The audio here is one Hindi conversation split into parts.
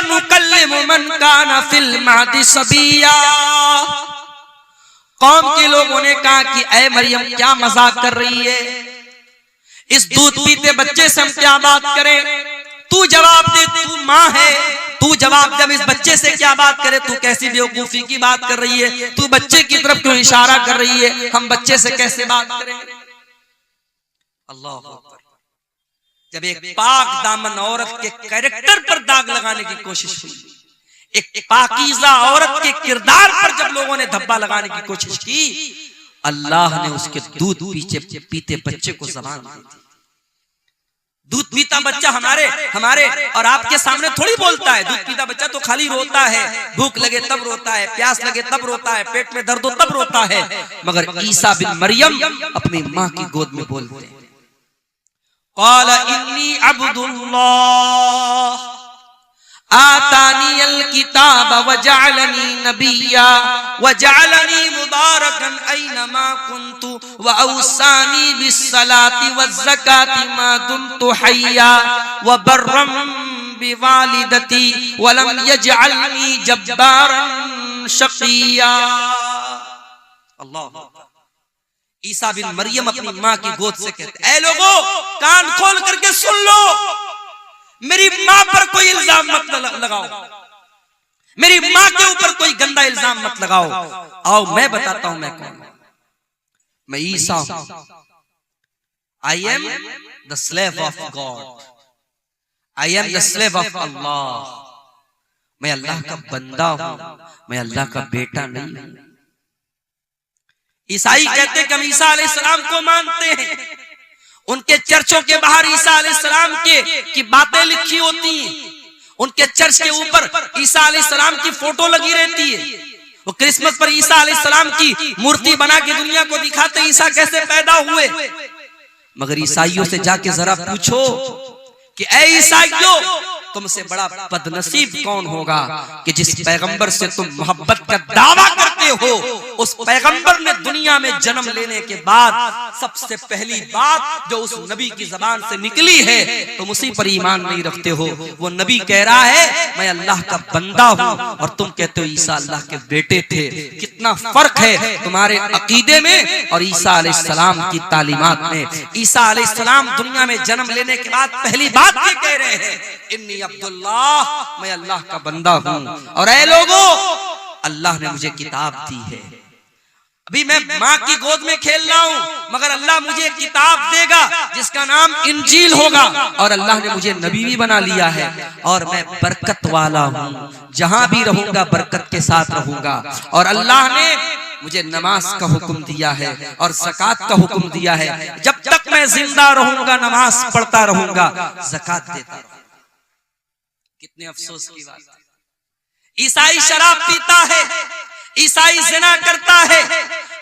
वनुकल्लिमु मन काना फिल महदी सबिया। कौम के लोगों ने कहा कि ऐ मरियम क्या मजाक कर रही है, इस दूध पीते बच्चे से हम क्या बात करें, तू जवाब दे, तू माँ है, तू जवाब जब इस बच्चे से क्या बात करे, तू कैसी बेवकूफी की बात कर रही है, तू बच्चे की तरफ क्यों इशारा कर रही है, हम बच्चे से कैसे बात करें। अल्लाह अकबर। जब एक पाक दामन औरत के कैरेक्टर पर दाग लगाने की कोशिश हुई, एक पाकीज़ा औरत के किरदार पर जब लोगों ने धब्बा लगाने की कोशिश की, अल्लाह ने उसके दूध पीते बच्चे को ज़बान दी थी। दूध पीता बच्चा हमारे और आपके सामने थोड़ी बोलता है। दूध पीता बच्चा तो खाली रोता है, भूख लगे तब रोता है, प्यास लगे तब रोता है, पेट में दर्द हो तब रोता है। मगर ईसा बिन मरियम अपनी माँ की गोद में बोलते हैं, क़ाला इन्नी अब्दुल्लाह आतानियल किताब वजअलनी नबिय्या वजअलनी मुबारकन ऐनमा कुन्तु वअवसानी बिस्सलाति वज़्ज़काति मा दुमतु हय्या वबर्रम बिवालिदती वलम यजअलनी जब्बारन शक़िय्या। अल्लाह। ईसा बिन मरियम अपनी माँ की गोद से कहते, ऐ लोगों कान खोल करके सुन लो, मेरी माँ पर कोई इल्जाम मत लगाओ, मेरी माँ के ऊपर कोई गंदा इल्जाम मत लगाओ। आओ मैं बताता हूं मैं कौन हूं। मैं ईसा हूं। I am the slave of God, I am the slave of Allah. मैं अल्लाह का बंदा हूं, मैं अल्लाह का बेटा नहीं हूं। ईसाई कहते हैं कि हम ईसा अलैहिस्सलाम को मानते हैं, उनके चर्चों के बाहर ईसा अलैहिस्सलाम की बातें लिखी होती हैं, उनके चर्च के ऊपर ईसा अलैहिस्सलाम की फोटो लगी रहती है। वो क्रिसमस पर ईसा अलैहिस्सलाम की मूर्ति बना के दुनिया को दिखाते ईसा कैसे पैदा हुए। मगर ईसाइयों से जाके जरा पूछो कि ऐ ईसाइयों, तुमसे बड़ा बदनसीब कौन होगा कि जिस पैगंबर से तुम मोहब्बत का दावा करते हो, उस पैगंबर ने दुनिया में जन्म लेने के बाद सबसे पहली बात जो उस नबी की जबान से निकली है तुम उसी पर ईमान नहीं रखते हो। वो नबी कह रहा है मैं अल्लाह का बंदा हूं और तुम कहते हो ईसा अल्लाह के बेटे थे। कितना फर्क है तुम्हारे अकीदे में और ईसा अलैहिस्सलाम की तालीमात में। ईसा अलैहिस्सलाम दुनिया में जन्म लेने के बाद पहली बात ये कह रहे हैं, इन्नी अब्दुल्लाह, मैं अल्लाह का बंदा हूं और ऐ लोगों अल्लाह ने मुझे किताब दी है। अभी मैं माँ की गोद में खेल रहा हूं मगर अल्लाह मुझे किताब देगा जिसका नाम इंजील होगा और अल्लाह ने मुझे नबी भी बना लिया है और मैं बरकत वाला हूं, जहां भी रहूंगा बरकत के साथ रहूंगा। और अल्लाह ने मुझे नमाज का हुक्म दिया है और ज़कात का हुक्म दिया है। जब तक मैं जिंदा रहूंगा नमाज पढ़ता रहूंगा, ज़कात देता रहूंगा। कितने अफसोस की बात है। ईसाई शराब पीता है, ईसाई जिना करता है,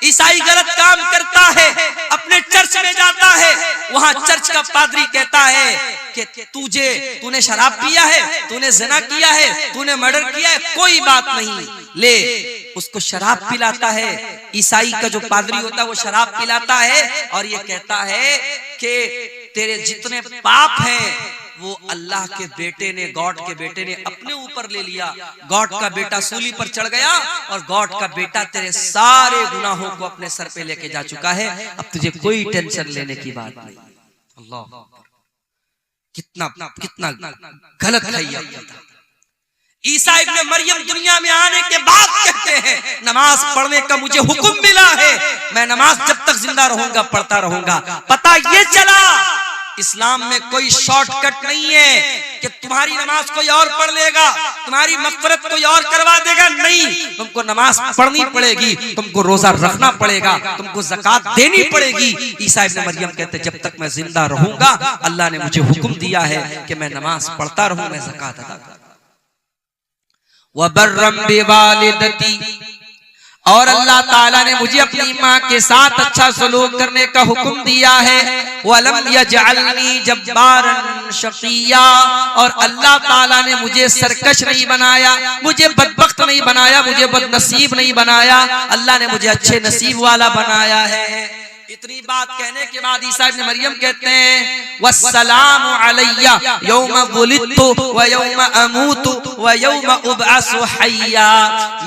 ईसाई गलत काम करता है, अपने चर्च में जाता है, वहां चर्च का पादरी कहता है कि तूने शराब पिया है, तूने जिना किया है, तूने मर्डर किया है, कोई बात नहीं, ले उसको शराब पिलाता है। ईसाई का जो पादरी होता है वो शराब पिलाता है और ये कहता है कि तेरे जितने पाप हैं वो अल्लाह के बेटे ने, गॉड के बेटे ने अपने ऊपर ले लिया। गॉड का बेटा सूली पर चढ़ गया और गॉड का बेटा तेरे सारे गुनाहों को अपने सर पे लेके जा चुका है, अब तुझे कोई टेंशन लेने की बात नहीं। अल्लाह, कितना कितना गलत है ये। ईसा इब्ने मरियम दुनिया में आने के बाद कहते हैं नमाज पढ़ने का मुझे हुक्म मिला है, मैं नमाज जब तक जिंदा रहूंगा पढ़ता रहूंगा। पता ये चला इस्लाम में कोई शॉर्टकट नहीं है कि तुम्हारी नमाज कोई और पढ़ लेगा, तुम्हारी मग़फ़िरत कोई और करवा देगा। नहीं, तुमको नमाज पढ़नी पड़ेगी, तुमको रोजा रखना पड़ेगा, तुमको ज़कात देनी पड़ेगी। ईसा इब्ने मरियम कहते जब तक मैं जिंदा रहूंगा अल्लाह ने मुझे हुक्म दिया है कि मैं नमाज पढ़ता रहूं, मैं ज़कात अदा करूं। वबर्रम बिवालिदती, और अल्लाह ताला ने मुझे अपनी माँ के साथ अच्छा सलूक करने का हुक्म दिया है। वलम यजअलनी जब्बारन शक़िया, और अल्लाह ताला ने मुझे सरकश नहीं बनाया, मुझे बदबख्त नहीं बनाया, मुझे बदनसीब नहीं बनाया, अल्लाह ने मुझे अच्छे नसीब वाला बनाया है। इतनी बात कहने के बाद ईसा इब्ने मरियम कहते हैं वस्सलामु अलैया यौम वुलिदतु व यौम अमूतु व यौम उबअसु हय्या,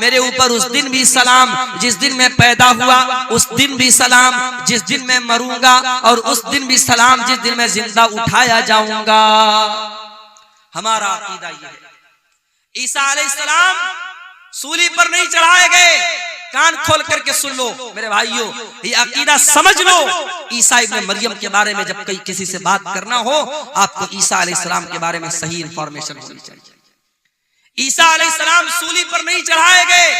मेरे ऊपर उस दिन भी सलाम जिस दिन मैं पैदा हुआ, उस दिन भी सलाम जिस दिन मैं मरूंगा, और उस दिन भी सलाम जिस दिन मैं जिंदा उठाया जाऊंगा। हमारा अकीदा ये है। ईसा अलैहिस्सलाम सूली पर नहीं चढ़ाए गए। कान खोल करके सुन लो मेरे भाइयों, ये अकीदा समझ लो। ईसा इब्न मरियम के बारे में जब कहीं किसी से बात करना हो, आपको ईसा अलैहिस्सलाम के बारे में सही इंफॉर्मेशन होनी चाहिए। ईसा अलैहिस्सलाम सूली पर नहीं चढ़ाए गए,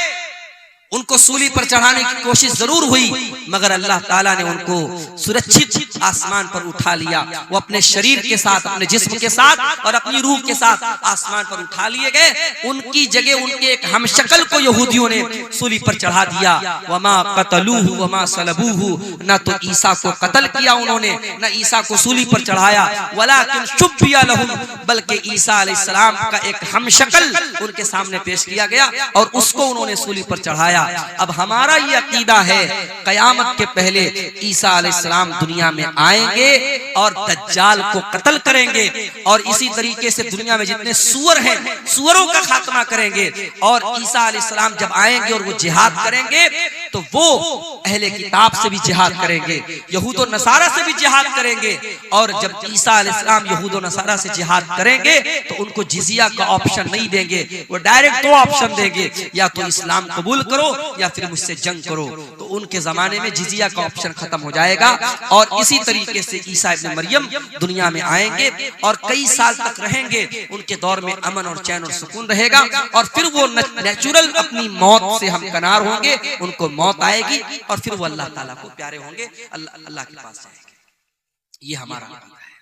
उनको सूली पर चढ़ाने की कोशिश जरूर हुई, मगर अल्लाह ताला ने उनको सुरक्षित आसमान पर उठा लिया। वो अपने शरीर के साथ, अपने जिस्म के साथ और अपनी रूह के साथ आसमान पर उठा लिए गए। उनकी जगह उनके एक हमशक्ल को यहूदियों ने सूली पर चढ़ा दिया। वमा कतलूहु वमा सलबूहु, न तो ईसा को कत्ल किया उन्होंने, न ईसा को सूली पर चढ़ाया। वलाकिन शुब्बिया लहुम, बल्कि ईसा अलैहिस्सलाम का एक हमशक्ल उनके सामने पेश किया गया और उसको उन्होंने सूली पर चढ़ाया। अब हमारा ये अकीदा है, कयामत के पहले ईसा अलैहिस्सलाम दुनिया में आएंगे और दज्जाल को कत्ल करेंगे, और इसी तरीके से दुनिया में जितने सूअर हैं, सूअरों का खात्मा करेंगे। और ईसा अलैहिस्सलाम जब आएंगे और वो जिहाद करेंगे, तो वो अहले किताब से भी जिहाद करेंगे, यहूद और नसारा से भी जिहाद करेंगे। और जब ईसा अलैहिस्सलाम यहूद और नसारा से जिहाद करेंगे, तो उनको जिजिया का ऑप्शन नहीं देंगे, वो डायरेक्ट दो ऑप्शन देंगे, या तो इस्लाम कबूल करो या फिर मुझसे जंग करो। तो उनके जमाने में जिजिया का ऑप्शन खत्म हो जाएगा। और इसी तरीके से ईसा इब्न मरियम दुनिया में आएंगे और कई साल तक रहेंगे। उनके दौर में अमन और चैन और सुकून रहेगा, और फिर वो नेचुरल अपनी मौत से हमकनार होंगे, उनको मौत आएगी और फिर वो अल्लाह ताला को प्यारे होंगे, अल्लाह के पास जाएंगे। ये हमारा अकीदा है।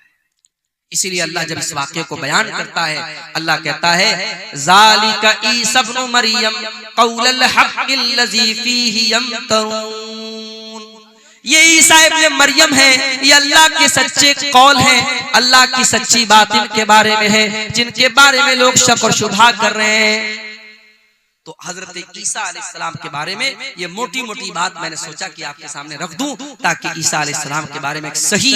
इसीलिए अल्लाह जब इस वाक़े को बयान करता है, अल्लाह कहता है ज़ालिका ईसा इब्न मरियम क़ौलुल हक़्क़िल्लज़ी फ़ीही यम्तरून, ये ईसा इब्न मरियम है, ये अल्लाह के सच्चे कौल हैं, अल्लाह की सच्ची बात इनके बारे में है, जिनके बारे में लोग शक और शुबहा कर रहे हैं। तो हजरत ईसा अलैहिस्सलाम के बारे में ये मोटी मोटी बात मैंने सोचा कि आपके सामने रख दूं, ताकि ईसा अलैहिस्सलाम के बारे में एक सही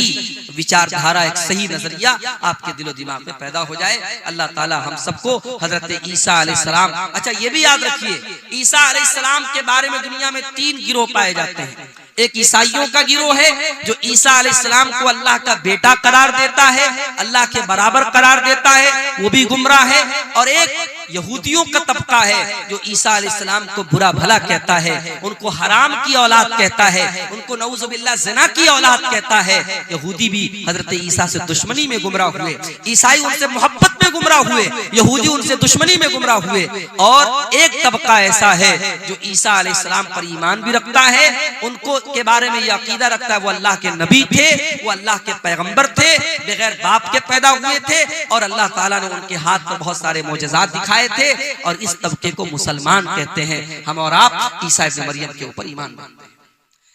विचारधारा, एक सही नजरिया आपके दिलो दिमाग में पैदा हो जाए। अल्लाह ताला हम सबको हजरत ईसा अलैहिस्सलाम, अच्छा ये भी याद रखिए, ईसा अलैहिस्सलाम के बारे में दुनिया में 3 गिरोह पाए जाते हैं। एक ईसाइयों का गिरोह है जो ईसा अलैहिस्सलाम को अल्लाह का बेटा करार देता है, अल्लाह के बराबर करार देता है, वो भी गुमराह है। और एक यहूदियों का तबका है जो ईसा अलैहिस्सलाम को बुरा भला कहता है, उनको हराम की औलाद कहता है, उनको नऊजुबिल्लाह ज़िना की औलाद कहता है। यहूदी भी हजरत ईसा से दुश्मनी में गुमराह हुए, ईसाई उनसे मोहब्बत में गुमराह हुए, यहूदी उनसे दुश्मनी में गुमराह हुए। और एक तबका ऐसा है जो ईसा अलैहिस्सलाम पर ईमान भी रखता है, उनको के बारे में ये अकीदा रखता है वो अल्लाह के नबी थे, वो अल्लाह के पैगंबर थे, बगैर बाप के पैदा हुए थे, और अल्लाह ताला ने उनके हाथ पर बहुत सारे मोजज़ात दिखाए थे। और इस तबके को मुसलमान कहते हैं। हम और आप ईसा इब्न मरियम के ऊपर ईमान मानते हैं।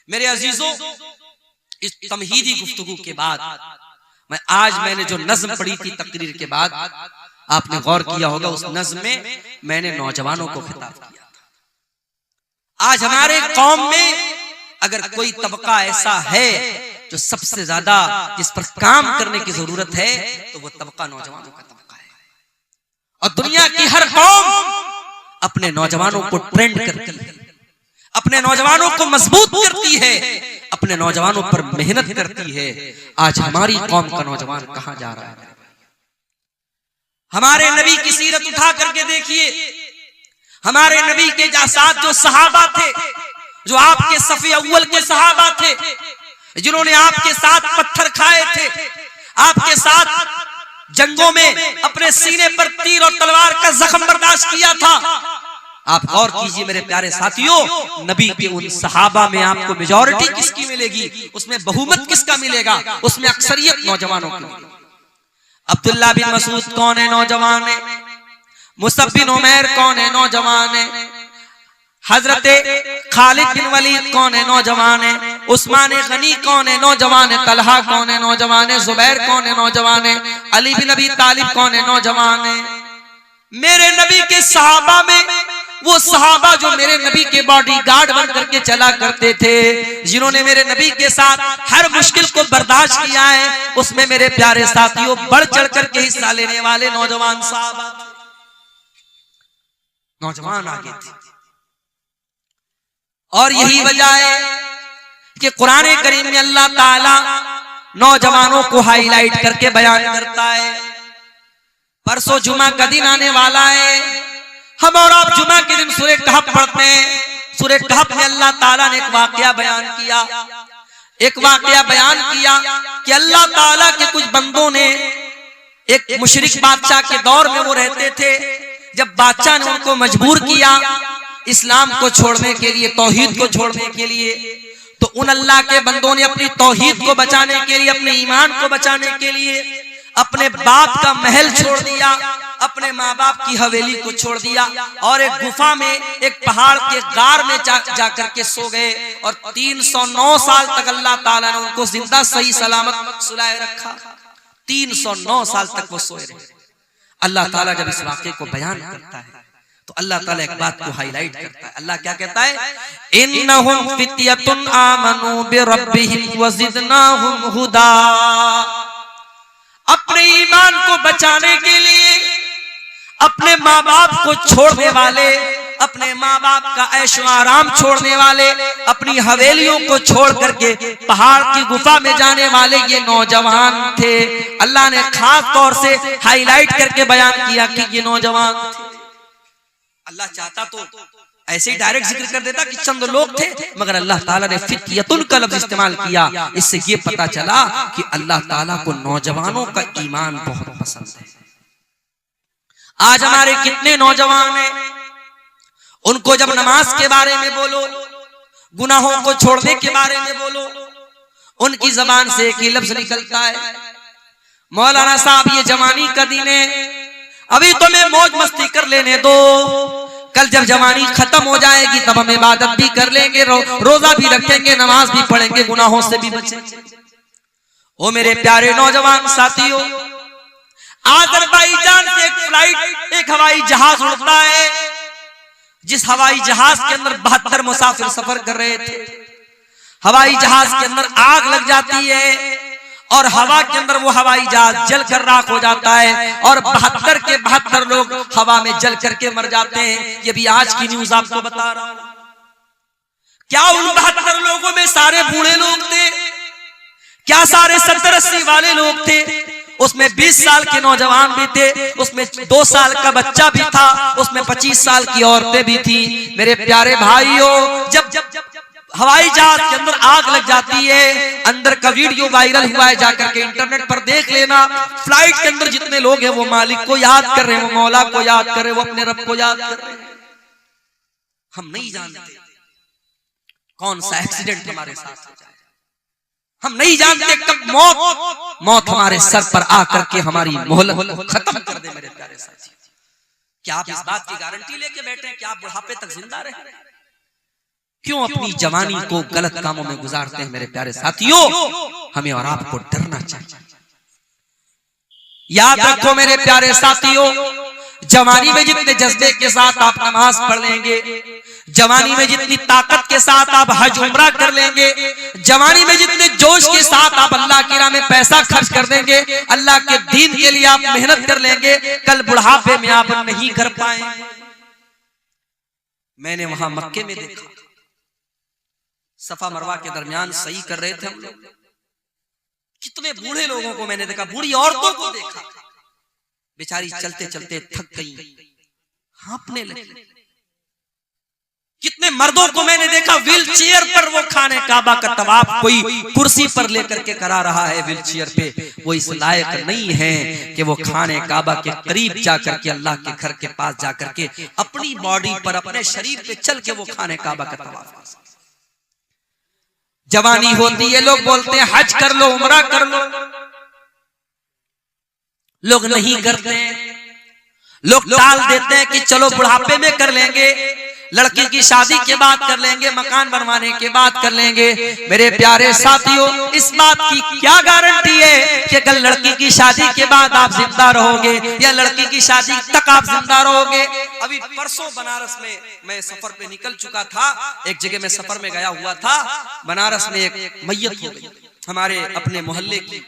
मेरे अजीजों, इस तमहीदी गुफ्तगू के बाद मैंने जो नज़्म पढ़ी थी तकरीर के बाद, आपने गौर किया होगा उस नज़्म में मैंने नौजवानों को खिताब किया था। आज हमारे कौम में अगर कोई तबका ऐसा है जो सबसे ज्यादा जिस पर काम करने की जरूरत है, तो वो तबका नौजवानों का तबका है। और दुनिया की हर कौम अपने नौजवानों को ट्रेंड करती है, अपने नौजवानों को मजबूत करती है, अपने नौजवानों पर मेहनत करती है। आज हमारी कौम का नौजवान कहां जा रहा है? हमारे नबी की सीरत उठा करके देखिए, हमारे नबी के साथ जो सहाबा थे, जो आपके सफ़े अव्वल के सहाबा थे, जिन्होंने आपके साथ पत्थर खाए थे, आपके साथ जंगों में अपने सीने पर तीर और तलवार का जख्म बर्दाश्त किया था। आप गौर कीजिए मेरे प्यारे साथियों, नबी के उन सहाबा में आपको मेजॉरिटी किसकी मिलेगी, उसमें बहुमत किसका मिलेगा? उसमें अक्सरियत नौजवानों की मिलेगी। अब्दुल्ला बिन मसूद कौन है? नौजवान है। मुसअब बिन उमैर कौन है? नौजवान है। हजरत खालिद बिन वलीद कौन है? नौजवान है। उस्मान गनी कौन है? नौजवान है। तलहा कौन है? नौजवान है। जुबैर कौन है? नौजवान है। अली बिन अबी तालिब कौन है? नौजवान है। मेरे नबी के सहाबा में वो सहाबा जो मेरे नबी के बॉडीगार्ड बन करके चला करते थे, जिन्होंने मेरे नबी के साथ हर मुश्किल को बर्दाश्त किया है, उसमें मेरे प्यारे साथियों बढ़ चढ़ करके हिस्सा लेने वाले नौजवान सहाबा। नौजवान आगे थे। और यही वजह है कि कुरान करीम में अल्लाह ताला नौजवानों को हाईलाइट करके बयान करता है। परसों जुमा का दिन आने वाला है, हम और आप जुमा के दिन सूरह कहफ पढ़ते हैं। सूरह कहफ में अल्लाह ताला ने एक वाकया बयान किया कि अल्लाह ताला के कुछ बंदों ने, एक मुशरिक बादशाह के दौर में वो रहते थे, जब बादशाह ने उनको मजबूर किया इस्लाम को छोड़ने के लिए, तौहीद को छोड़ने के लिए, तो उन अल्लाह के बंदों ने अपनी तौहीद को बचाने के लिए, अपने ईमान को बचाने के लिए अपने बाप का महल छोड़ दिया, अपने माँ बाप की हवेली को छोड़ दिया और एक गुफा में, एक पहाड़ के गार में जाकर के सो गए। और 309 साल तक अल्लाह ताला ने उनको जिंदा सही सलामत सुलाए रखा। 309 साल तक वो सोए रहे। अल्लाह ताला जब इस वाक़े को बयान करता है तो अल्लाह ताला एक बात को हाईलाइट करता है। अल्लाह क्या कहता है? इन्नहुम फित्यतुन आमनू बिरब्बिहिम वज़िदनाहुम हुदा। अपने ईमान को बचाने के लिए अपने माँ बाप को छोड़ने वाले, अपने माँ बाप का ऐशो आराम छोड़ने वाले, अपनी हवेलियों को छोड़ करके पहाड़ की गुफा में जाने वाले ये नौजवान थे। अल्लाह ने खास तौर से हाईलाइट करके बयान किया कि ये नौजवान थे। अल्लाह चाहता तो ऐसे ही डायरेक्ट जिक्र कर देता कि चंद लोग थे, मगर अल्लाह ताला ने फित्यतुन का लफ्ज इस्तेमाल किया। इससे ये पता चला कि अल्लाह ताला को नौजवानों का ईमान बहुत पसंद है। आज हमारे कितने नौजवान हैं, उनको जब नमाज के बारे में बोलो, गुनाहों को छोड़ने के बारे में बोलो, उनकी जबान से एक ही लफ्ज निकलता है, मौलाना साहब ये जवानी का दिन है, अभी तो मैं मौज मस्ती कर लेने दो, कल जब जवानी खत्म हो जाएगी तब हम इबादत भी कर लेंगे, रोजा भी रखेंगे, नमाज भी पढ़ेंगे, गुनाहों से भी बचेंगे। ओ मेरे प्यारे नौजवान साथियों, अज़रबैजान से एक फ्लाइट, एक हवाई जहाज उड़ता है, जिस हवाई जहाज के अंदर 72 मुसाफिर सफर कर रहे थे। हवाई जहाज के अंदर आग लग जाती है और हवा के अंदर वो हवाई जहाज जल कर राख हो जाता है और 72 के 72 लोग हवा में जल करके मर जाते हैं। ये भी आज की न्यूज आपको बता रहा हूं। क्या उन 72 लोगों में सारे बूढ़े लोग थे? क्या सारे 70-80 वाले लोग थे? उसमें 20 साल के नौजवान भी थे, उसमें 2 साल का बच्चा भी था, उसमें 25 साल की औरतें भी थी। मेरे प्यारे भाइयों, जब हवाई जहाज के अंदर आग लग जाती है, अंदर का वीडियो वायरल हुआ है, जाकर के इंटरनेट पर देख लेना। फ्लाइट के अंदर जितने लोग हैं वो मालिक को याद कर रहे हैं, वो मौला को याद कर रहे हैं, वो अपने रब को याद कर रहे हैं। हम नहीं जानते कौन सा एक्सीडेंट हमारे साथ हो जाए, हम नहीं जानते कब मौत हमारे सर पर आकर के हमारी मोहलत को खत्म कर दे। मेरे प्यारे साथी, क्या आप इस बात की गारंटी लेके बैठे हैं कि आप बुढ़ापे तक जिंदा रहे? क्यों अपनी जवानी को गलत कामों में गुजारते हैं? मेरे प्यारे साथियों, हमें और आपको डरना चाहिए। याद रखो मेरे प्यारे साथियों, जवानी में जितने जज्बे के साथ आप नमाज पढ़ लेंगे, जवानी में जितनी ताकत के साथ आप हज उम्रा कर लेंगे, जवानी में जितने जोश के साथ आप अल्लाह की राह में पैसा खर्च कर देंगे, अल्लाह के दीन के लिए आप मेहनत कर लेंगे, कल बुढ़ापे में आप नहीं कर पाएंगे। मैंने वहां मक्के में देखा, सफा मरवा के दरमियान सही कर रहे थे हम लोग, कितने बूढ़े लोगों को मैंने देखा, बूढ़ी औरतों को देखा, बेचारी चलते चलते थक गई, हाँफने लगी। कितने मर्दों को मैंने देखा व्हील चेयर पर वो खाने काबा का तवाफ कोई कुर्सी पर लेकर के करा रहा है व्हील चेयर पे। वो इस लायक नहीं है कि वो खाने काबा के करीब जाकर के, अल्लाह के घर के पास जाकर के अपनी बॉडी पर, अपने शरीर पे चल के वो खाने काबा का तवाफ कर सके। जवानी होती है, लोग बोलते हैं हज कर लो, उम्रा कर लो, लोग नहीं करते हैं, लोग टाल देते हैं कि चलो बुढ़ापे में कर लेंगे, लड़की की शादी के बाद कर लेंगे, मकान बनवाने के बाद कर लेंगे। मेरे प्यारे साथियों, इस बात की क्या गारंटी है कि कल लड़की की शादी के बाद आप जिंदा रहोगे या लड़की की शादी तक आप जिंदा रहोगे? अभी परसों बनारस में मैं सफर पे निकल चुका था, एक जगह में सफर में गया हुआ था, बनारस में एक मैयत हो गई हमारे अपने मोहल्ले की,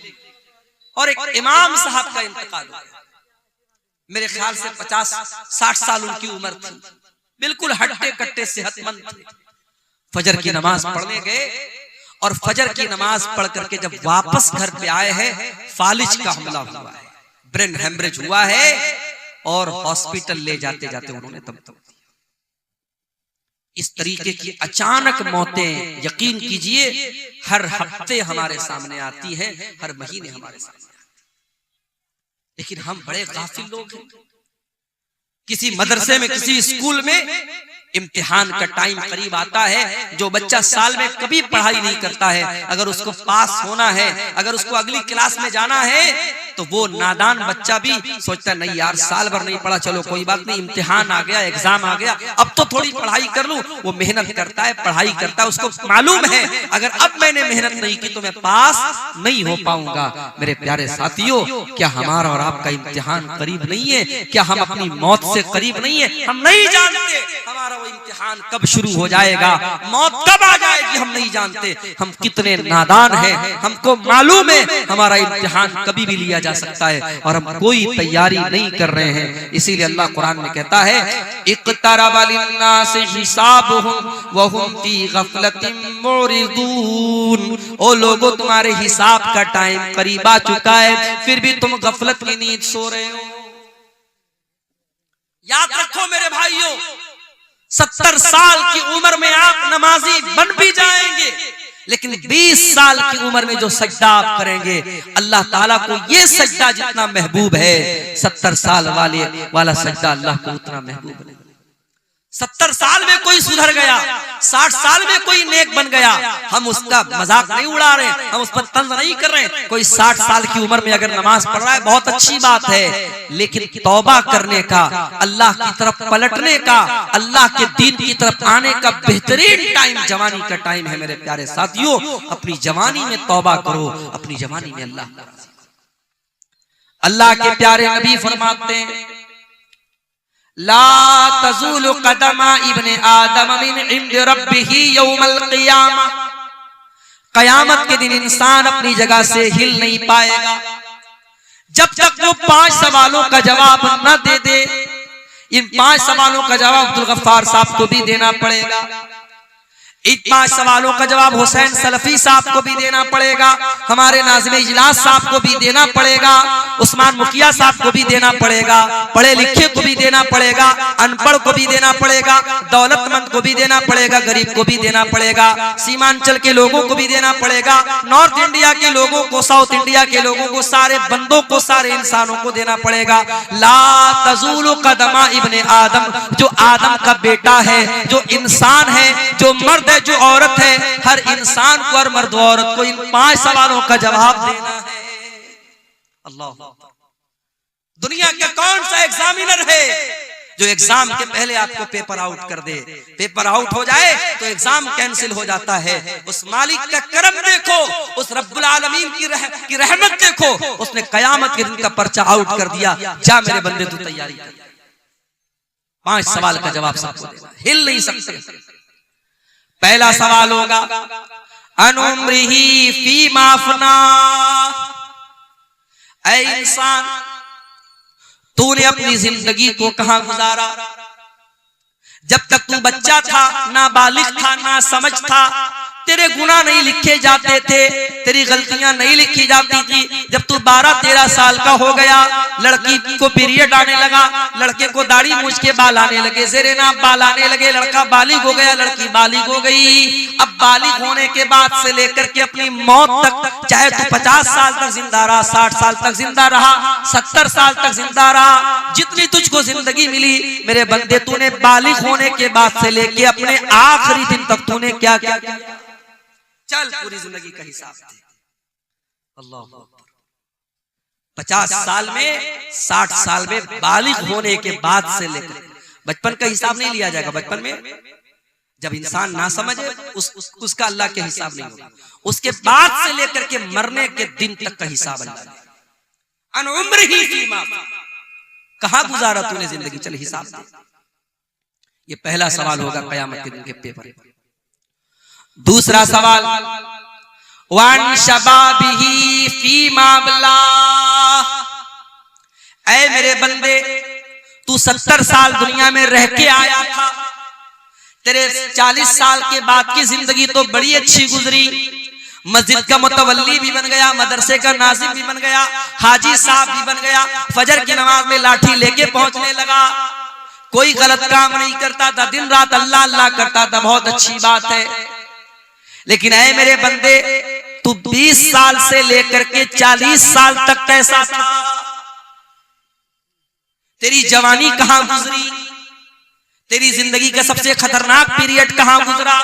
और एक इमाम साहब का इंतकाल हो गया। मेरे ख्याल से 50-60 साल उनकी उम्र थी, बिल्कुल हट्टे कट्टे सेहतमंद थे। फजर की नमाज पढ़ने गए और फजर की नमाज पढ़ करके जब वापस घर पे आए हैं, फालिज का हमला हुआ है, ब्रेन हेमरेज हुआ है और हॉस्पिटल ले जाते जाते उन्होंने दम तोड़ दिया। इस तरीके की अचानक मौतें यकीन कीजिए हर हफ्ते हमारे सामने आती हैं, हर महीने हमारे सामने आती हैं। लेकिन हम बड़े गाफिल लोग हैं। किसी मदरसे में, किसी स्कूल में इम्तिहान का टाइम करीब आता है, जो बच्चा साल में कभी पढ़ाई नहीं करता है, अगर उसको पास होना है, अगर उसको अगली क्लास में जाना है, तो वो नादान बच्चा भी सोचता है नहीं यार साल भर नहीं पढ़ा, चलो कोई बात नहीं, इम्तिहान आ गया, एग्जाम आ गया, अब तो थोड़ी पढ़ाई कर लूं। वो मेहनत करता है, पढ़ाई करता है, उसको मालूम है अगर अब मैंने मेहनत नहीं की तो मैं पास नहीं हो पाऊंगा। मेरे प्यारे साथियों, क्या हमारा और आपका इम्तिहान करीब नहीं है? क्या हम अपनी मौत से करीब नहीं है? हम नहीं जानते हमारा वो इम्तिहान कब शुरू हो जाएगा, मौत कब आ जाएगी, हम नहीं जानते। हम कितने नादान हैं, हमको मालूम है हमारा इम्तिहान कभी भी लिया जा सकता है और हम कोई तैयारी नहीं कर रहे हैं। इसीलिए अल्लाह कुरान में कहता है इक़्तरबा लिन्नासि हिसाबुहुम व हुम फी गफलतिन मुरिदून। ओ लोगों, तुम्हारे हिसाब का टाइम करीब आ चुका है, फिर भी तुम गफलत की नींद सो रहे हो। याद रखो मेरे भाइयों, 70 साल की उम्र में आप नमाजी बन भी जाएंगे, लेकिन 20 साल की उम्र में जो सजदा आप करेंगे, अल्लाह ताला को ये सजदा जितना महबूब है, 70 साल वाला सजदा अल्लाह को उतना महबूब नहीं। 70 साल में कोई सुधर गया, 60 साल में कोई नेक बन गया, हम उसका मजाक नहीं उड़ा रहे, हम उस पर तंज नहीं कर रहे। कोई 60 साल की उम्र में अगर नमाज पढ़ रहा है बहुत अच्छी बात है, लेकिन तौबा करने का, अल्लाह की तरफ पलटने का, अल्लाह के दीन की तरफ आने का बेहतरीन टाइम जवानी का टाइम है। मेरे प्यारे साथियों, अपनी जवानी में तौबा करो, अपनी जवानी में अल्लाह के प्यारे नबी फरमाते हैं ला तज़ूलु क़दमा इब्ने आदम मिन इंद रब्बिही यौमल क़ियामा। क़यामत के दिन इंसान अपनी जगह से हिल नहीं पाएगा जब तक वो 5 सवालों का जवाब न दे दे। इन 5 सवालों का जवाब अब्दुल गफ्फार साहब को भी देना पड़ेगा, इन 5 सवालों का जवाब हुसैन सलफी साहब को भी देना पड़ेगा, हमारे नाज़िम इजलास साहब को भी देना पड़ेगा, उस्मान मुखिया साहब को भी देना पड़ेगा, पढ़े लिखे को भी देना पड़ेगा, अनपढ़ को भी देना पड़ेगा, दौलतमंद को भी देना पड़ेगा, गरीब को भी देना पड़ेगा, सीमांचल के लोगों को भी देना पड़ेगा, नॉर्थ इंडिया के लोगों को, साउथ इंडिया के लोगों को, सारे बंदों को, सारे इंसानों को देना पड़ेगा। ला तज़ूलु क़दमा इब्ने आदम, जो आदम का बेटा है, जो इंसान है, जो मर्द है, जो औरत है, हर इंसान को और मर्द औरत को इन 5 सवालों का जवाब देना है। अल्लाह, दुनिया का कौन सा एग्जामिनर है जो एग्जाम के पहले आपको पेपर आउट कर दे? पेपर आउट हो जाए तो एग्जाम कैंसिल हो जाता है। उस मालिक का करम देखो, उस रब्बुल आलमीन की रहमत देखो, उसने कयामत के दिन का पर्चा आउट कर दिया। जा मेरे बंदे, तू तैयारी कर, 5 सवाल का जवाब सबको देना, हिल नहीं सकते। पहला सवाल होगा अनुम्रिही फीमा अफना। ऐ इंसान, तूने अपनी जिंदगी को कहां गुजारा? जब तक तू बच्चा था, ना बालिग था, ना समझ था, तेरे गुनाह नहीं लिखे जाते थे, तेरी गलतियां नहीं लिखी जाती थी। जब तू 12-13 साल का हो गया, लड़की को पीरियड आने लगा, लड़के को दाढ़ी मूछ के बाल आने लगे, ज़ेरे नाप बाल आने लगे, लड़का बालिग हो गया, लड़की बालिग हो गई। अब बालिग होने के बाद से लेकर के अपनी मौत तक, चाहे तू 50 साल तक जिंदा रहा, 60 साल तक जिंदा रहा, 70 साल तक जिंदा रहा, जितनी तुझको जिंदगी मिली मेरे बंदे, तूने बालिग होने के बाद से लेके अपने आखिरी दिन तक तूने क्या क्या किया? चल पूरी जिंदगी का हिसाब दे। अल्लाह, 50 साल में, 60 साल में, बालिग होने के बाद से लेकर, बचपन का हिसाब नहीं लिया जाएगा। बचपन में जब इंसान ना समझे उसका अल्लाह के हिसाब नहीं होगा। उसके बाद से लेकर के मरने के दिन तक का हिसाब अल्लाह। अन उम्रिही फीमा, कहां गुजारा तूने जिंदगी, चल हिसाब दे। ये पहला सवाल होगा कयामत के दिन के पेपर पर। दूसरा सवाल वान शबाबिही फीमा अबला। ऐ मेरे बंदे, तू 70 साल दुनिया में रह के आया था, तेरे 40 साल के बाद की जिंदगी तो बड़ी अच्छी गुजरी। मस्जिद का मुतवल्ली भी बन गया, मदरसे का नाजिम भी बन गया, हाजी साहब भी बन गया, फजर की नमाज में लाठी लेके पहुंचने लगा, कोई गलत काम नहीं करता था, दिन रात अल्लाह अल्लाह करता था, बहुत अच्छी बात है। लेकिन ऐ मेरे बंदे, तू 20 साल से लेकर के 40 साल तक कैसा था? तेरी जवानी कहां गुजरी? तेरी जिंदगी का सबसे खतरनाक पीरियड कहां गुजरा?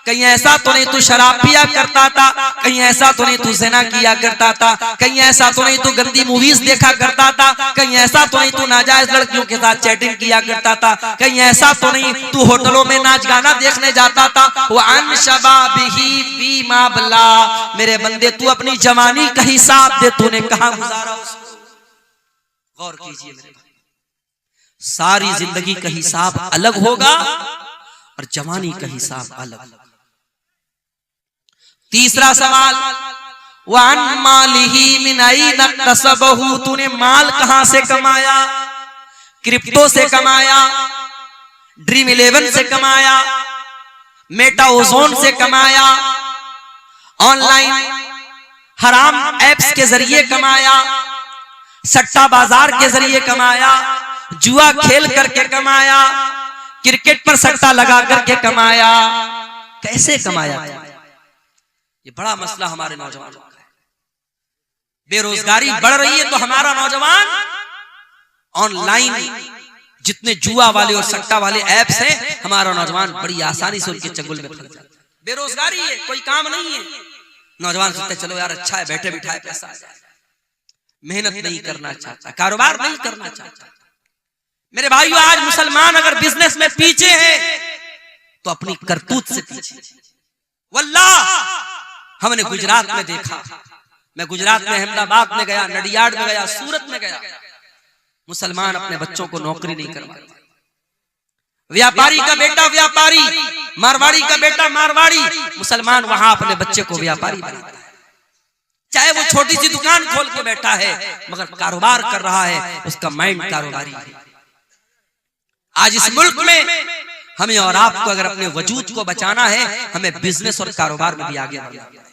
कहीं ऐसा तो नहीं तू शराब पिया करता था, कहीं ऐसा तो नहीं तू ज़िना किया करता था, कहीं ऐसा तो नहीं तू गंदी मूवीज देखा करता था, कहीं ऐसा तो नहीं तू नाजायज लड़कियों के साथ चैटिंग किया करता था, कहीं ऐसा तो नहीं तू होटलों में नाच गाना देखने जाता था। वअन शबाबिही फीमा बला, मेरे बंदे तू अपनी जवानी का हिसाब दे, तूने कहां गुजारा उसको? गौर कीजिए मेरे भाई, सारी जिंदगी का हिसाब अलग होगा और जवानी का हिसाब अलग। तीसरा सवाल, वअन मालिही मिन ऐन इक्तसबहू, तूने माल कहां से कमाया? क्रिप्टो से कमाया, ड्रीम 11 से कमाया, मेटा ओजोन से कमाया, ऑनलाइन हराम एप्स के जरिए कमाया, सट्टा बाजार के जरिए कमाया, जुआ खेल करके कमाया, क्रिकेट पर सट्टा लगा करके कमाया, कैसे कमाया? ये बड़ा मसला हमारे नौजवानों का है। बेरोजगारी बढ़ रही है तो हमारा नौजवान ऑनलाइन जितने जुआ वाले और सट्टा वाले ऐप्स हैं, हमारा नौजवान बड़ी आसानी से उनके चंगुल में फंस जाता है। बेरोजगारी है, कोई काम नहीं है, नौजवान सोचते चलो यार अच्छा है, बैठे बिठाए पैसा आ जाए, मेहनत नहीं करना चाहता, कारोबार नहीं करना चाहता। मेरे भाइयों, आज मुसलमान अगर बिजनेस में पीछे है तो अपनी करतूत से पीछे। वल्लाह हमने गुजरात में देखा, मैं गुजरात में अहमदाबाद में गया, नडियाड में गया, सूरत में गया, मुसलमान अपने बच्चों को नौकरी नहीं करवाते। व्यापारी का बेटा व्यापारी, मारवाड़ी का बेटा मारवाड़ी, मुसलमान वहां अपने बच्चे को व्यापारी बनाता है, चाहे वो छोटी सी दुकान खोल के बैठा है मगर कारोबार कर रहा है, उसका माइंड कारोबारी है। आज इस मुल्क में हमें और आपको अगर अपने वजूद को बचाना है, हमें बिजनेस और कारोबार में भी आगे बढ़ना है।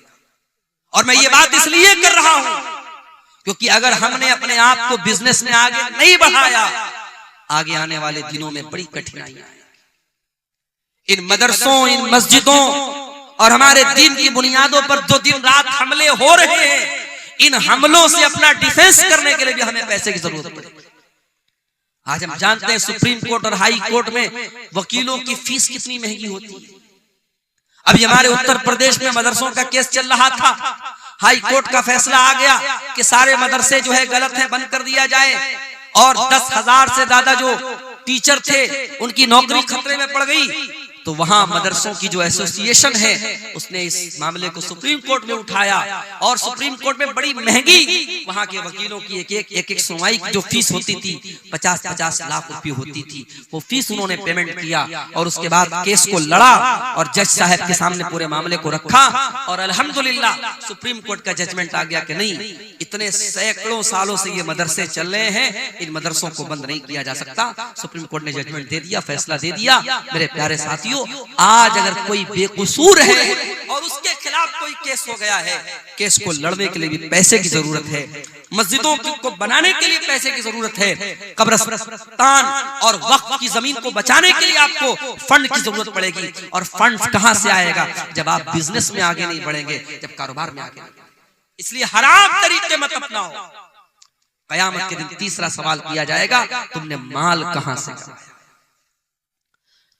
और मैं ये बात इसलिए कर रहा हूं क्योंकि अगर हमने अपने आप को बिजनेस में आगे नहीं बढ़ाया, आगे आने वाले दिनों में बड़ी कठिनाइयां आएंगी। इन मदरसों, इन मस्जिदों और हमारे दीन की बुनियादों पर जो दिन रात हमले हो रहे हैं, इन हमलों से अपना डिफेंस करने के लिए भी हमें पैसे की जरूरत पड़ेगी। आज हम जानते हैं सुप्रीम कोर्ट और हाई कोर्ट में वकीलों की फीस कितनी महंगी होती है। अभी हमारे उत्तर प्रदेश में मदरसों का केस चल रहा था, हाई कोर्ट का फैसला आ गया कि सारे मदरसे जो है गलत है, बंद कर दिया जाए, और 10,000 से ज्यादा जो टीचर थे उनकी नौकरी खतरे में पड़ गई। तो वहां मदरसों की जो एसोसिएशन है उसने इस मामले को सुप्रीम कोर्ट में उठाया और सुप्रीम कोर्ट में बड़ी महंगी वहां के वकीलों की एक सुनवाई की जो फीस होती थी 50-50 लाख रुपए होती थी, वो फीस उन्होंने पेमेंट किया और उसके बाद केस को लड़ा और जज साहब के सामने पूरे मामले को रखा और अल्हम्दुलिल्लाह सुप्रीम कोर्ट का जजमेंट आ गया कि नहीं, इतने सैकड़ों सालों से ये मदरसे चल रहे हैं, इन मदरसों को बंद नहीं किया जा सकता। सुप्रीम कोर्ट ने जजमेंट दे दिया, फैसला दे दिया। मेरे प्यारे साथियों, आज अगर कोई बेकसूर है और उसके खिलाफ कोई केस हो गया है, केस को लड़ने के लिए भी पैसे की जरूरत है, मस्जिदों को बनाने के लिए पैसे की जरूरत है, कब्रिस्तान और वक्फ की जमीन को बचाने के लिए आपको फंड की जरूरत पड़ेगी। और फंड कहां से आएगा? जब आप बिजनेस में आगे नहीं बढ़ेंगे, जब कारोबार में आगे नहीं बढ़ेंगे। इसलिए हराम तरीके मत अपनाओ। कयामत के दिन तीसरा सवाल किया जाएगा, तुमने माल कहां से कमाया।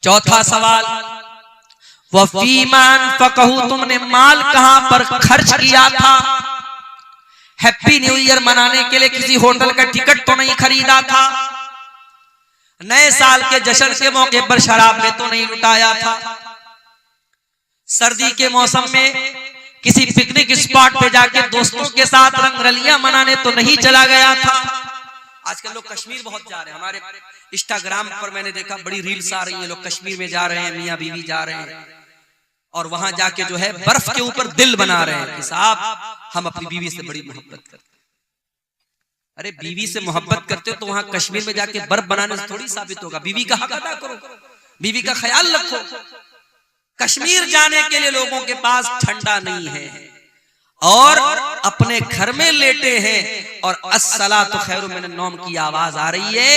चौथा सवाल, वफीमान फकहू, तुमने माल कहां पर खर्च किया था। हैप्पी न्यू ईयर मनाने के लिए किसी होटल का टिकट तो नहीं खरीदा था, नए साल के जश्न के मौके पर शराब में तो नहीं लुटाया था, सर्दी के मौसम में किसी पिकनिक स्पॉट पे जाके दोस्तों के साथ रंगरलियां मनाने तो नहीं चला गया था। आजकल लोग कश्मीर बहुत जा रहे हैं, हमारे इंस्टाग्राम पर मैंने देखा बड़ी रील्स आ रही हैं, लोग कश्मीर में जा रहे हैं, मियां बीवी जा रहे हैं और वहां जाके जो है बर्फ के ऊपर दिल बना रहे हैं कि साहब हम अपनी बीवी से बड़ी मोहब्बत करते हैं। अरे बीवी से मोहब्बत करते हो तो वहां कश्मीर में जाके बर्फ बनाने से थोड़ी साबित होगा। बीवी का हक अदा करो, बीवी का ख्याल रखो। कश्मीर जाने के लिए लोगों के पास ठंडा नहीं है और अपने घर में लेटे हैं और अस्सलातु खैरुम मिनन नौम की आवाज आ रही है,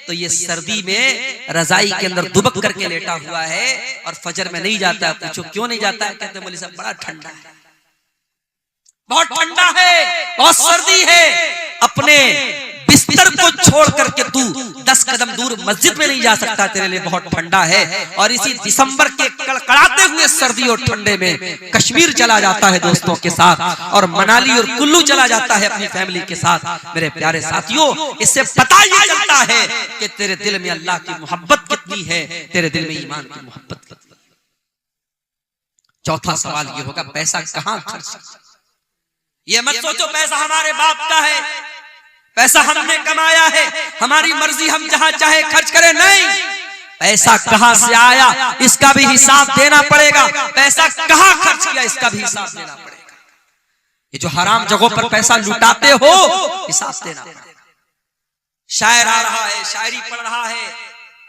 तो ये सर्दी में रजाई के अंदर दुबक करके लेटा हुआ है और फजर में नहीं जाता है। पूछो क्यों नहीं जाता है? कहते मौलवी साहब बड़ा ठंडा है, बहुत ठंडा है, बहुत सर्दी है। अपने बिस्तर को छोड़ करके तू 10 कदम दूर मस्जिद में नहीं जा सकता, तेरे लिए बहुत ठंडा है। और इसी दिसंबर के कड़कड़ाते हुए सर्दी और ठंडे में कश्मीर चला जाता है दोस्तों के साथ, और मनाली और कुल्लू चला जाता है अपनी फैमिली के साथ। मेरे प्यारे साथियों, इससे पता ये चलता है कि तेरे दिल में अल्लाह की मोहब्बत कितनी है, तेरे दिल में ईमान की मोहब्बत कितनी है। चौथा सवाल ये होगा, पैसा कहां खर्च? ये मत सोचो पैसा हमारे बाप का है, पैसा हमने कमाया है, हमारी मर्जी हम जहां चाहे खर्च करें। नहीं, पैसा कहां से आया इसका भी हिसाब देना पड़ेगा। पैसा कहां खर्च किया इसका भी हिसाब देना पड़ेगा। ये जो हराम जगहों पर पैसा लुटाते हो, हिसाब देना पड़ेगा। शायर आ रहा है, शायरी पढ़ रहा है।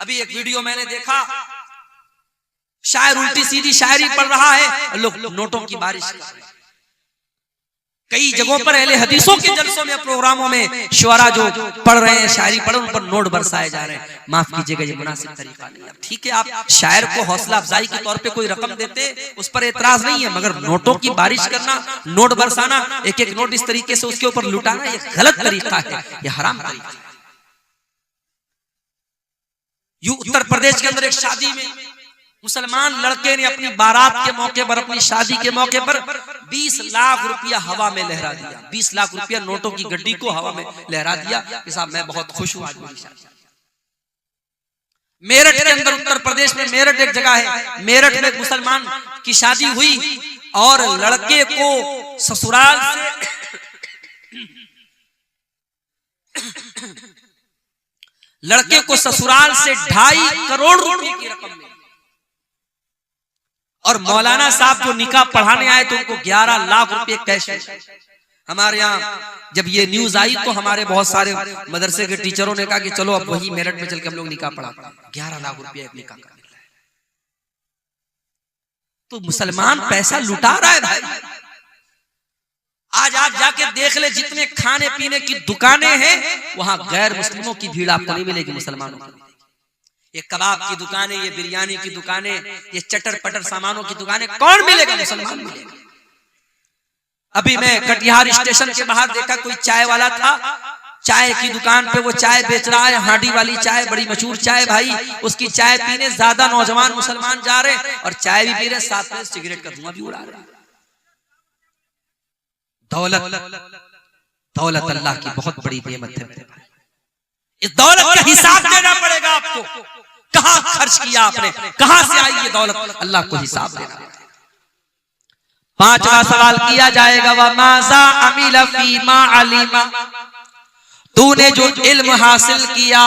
अभी एक वीडियो मैंने देखा, शायर उल्टी सीधी शायरी पढ़ रहा है, लोग नोटों की बारिश कर रहे हैं। कई जगहों पर अहले हदीसों के जलसों में, प्रोग्रामों में शुअरा जो पढ़ रहे हैं, शायरी पढ़, उन पर नोट बरसाए जा रहे हैं। माफ कीजिएगा, ये मुनासिब तरीका नहीं है। ठीक है, आप शायर को हौसला अफजाई के तौर पे कोई रकम देते, उस पर एतराज नहीं है, मगर नोटों की बारिश करना, नोट बरसाना, एक एक नोट इस तरीके से उसके ऊपर लुटाना, ये गलत तरीका है, ये हराम तरीका है। यूं उत्तर प्रदेश के अंदर एक शादी में मुसलमान लड़के ने अपनी बारात के मौके पर, अपनी शादी के मौके पर 20 लाख रुपया हवा में लहरा दिया। 20 लाख रुपया नोटों की गड्डी को हवा में लहरा दिया कि साहब मैं बहुत खुश हूं आज मेरी शादी। मेरठ के अंदर, उत्तर प्रदेश में मेरठ एक जगह है, मेरठ में मुसलमान की शादी हुई और लड़के को ससुराल से लड़के को ससुराल से 2.5 करोड़ रुपए की रकम मिली, और मौलाना साहब जो निकाह पढ़ाने आए तो उनको 11 लाख रुपए कैश। हमारे यहाँ जब ये न्यूज आई तो हमारे बहुत सारे मदरसे के टीचरों ने कहा कि चलो अब वही मेरठ में चल के हम लोग निकाह पढ़ाते हैं। 11 लाख रुपया एक निकाह का मिल रहा है। तो मुसलमान पैसा लुटा रहा है भाई। आज जाके देख ले, जितने खाने पीने की दुकानें हैं वहां गैर मुस्लिमों की भीड़ आपको नहीं मिलेगी, मुसलमानों की। ये कबाब की दुकानें, ये बिरयानी की दुकानें, ये चटर पटर सामानों की दुकानें कौन मिलेगा? मुसलमान मिलेगा। अभी मैं कटिहार स्टेशन के बाहर देखा, कोई चाय वाला था, चाय की दुकान पे वो चाय बेच रहा है, हांडी वाली चाय, बड़ी मशहूर चाय भाई। उसकी चाय पीने ज्यादा नौजवान मुसलमान जा रहे हैं और चाय भी पी रहे, साथ में सिगरेट का धुआं भी उड़ा रहे हैं। दौलत अल्लाह की बहुत बड़ी नेमत है। इस दौलत का हिसाब देना पड़ेगा आपको। कहां खर्च किया आपने, कहां से आई ये दौलत, अल्लाह को हिसाब देना पड़ेगा। 5वां सवाल किया जाएगा, व माज़ा अमिल फीमा अलिमा, तूने जो इल्म हासिल किया,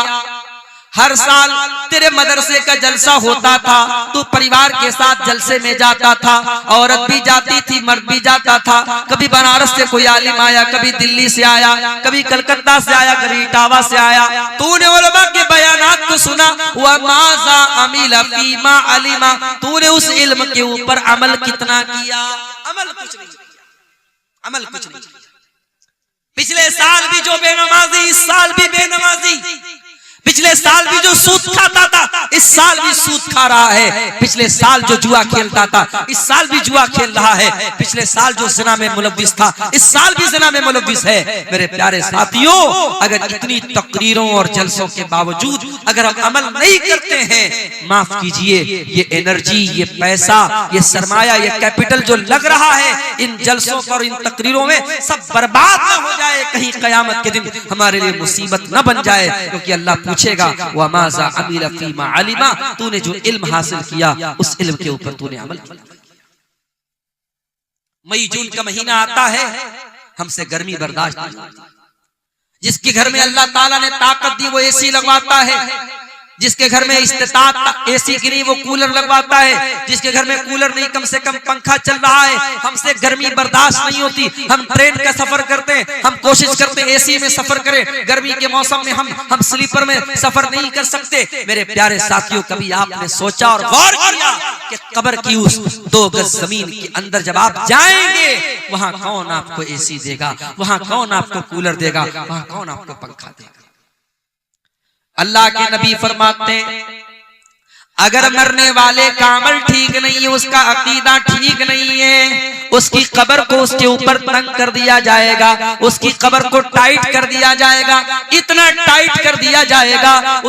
हर साल तेरे मदरसे का जलसा होता था, तू परिवार के साथ जलसे में जाता था, औरत भी जाती थी, मर्द भी जाता था। कभी बनारस से कोई आलिम आया, कभी दिल्ली से आया, कभी कलकत्ता से आया, कभी इटावा से आया। तूने उलमा के बयानात को सुना, व माज़ा अमिल फीमा अलिमा, तूने उस इल्म के ऊपर अमल कितना किया? अमल कुछ नहीं किया, अमल कुछ नहीं किया। पिछले साल भी जो बेनमाजी, इस साल भी बेनमाजी। पिछले साल भी जो सूद खाता था, इस साल भी सूद खा रहा है। पिछले साल जो जुआ खेलता था, इस साल भी जुआ खेल रहा है। पिछले साल जो ज़िना में मुलव्विस था, इस साल भी ज़िना में मुलव्विस है। मेरे प्यारे साथियों, अगर इतनी तकरीरों और जलसों के बावजूद अगर हम अमल नहीं करते हैं, माफ कीजिए, ये एनर्जी, ये पैसा, ये सरमाया, ये कैपिटल जो लग रहा है इन जलसों पर, इन तकरीरों में, सब बर्बाद न हो जाए, कहीं कयामत के दिन हमारे लिए मुसीबत न बन जाए। क्योंकि अल्लाह पूछेगा, व माज़ा अमिल फीमा अलिमा, तूने जो इल्म हासिल किया उस इल्म के ऊपर तूने अमल किया। मई जून का महीना आता है, हमसे गर्मी बर्दाश्त नहीं होती। जिसके घर में अल्लाह ताला ने ताकत दी वो एसी लगवाता है, जिसके घर में इस्तेताअत एसी की नहीं वो कूलर लगवाता है, जिसके घर में कूलर नहीं कम से कम पंखा चल रहा है। हमसे गर्मी बर्दाश्त नहीं होती, हम ट्रेन का सफर करते हैं, हम कोशिश करते हैं एसी में सफर करें, गर्मी के मौसम में हम स्लीपर में सफर नहीं कर सकते। मेरे प्यारे साथियों, कभी आपने सोचा और गौर किया कि कब्र की उस 2 गज जमीन के अंदर जब आप जाएंगे, वहां कौन आपको एसी देगा, वहां कौन आपको कूलर देगा, वहां कौन आपको पंखा देगा? अल्लाह के नबी फरमाते हैं, अगर मरने वाले का अमल ठीक नहीं है, उसका अकीदा ठीक नहीं है, उसकी कब्र को उसके ऊपर तंग कर दिया जाएगा, उसकी कब्र को टाइट कर दिया जाएगा, इतना टाइट कर दिया जाएगा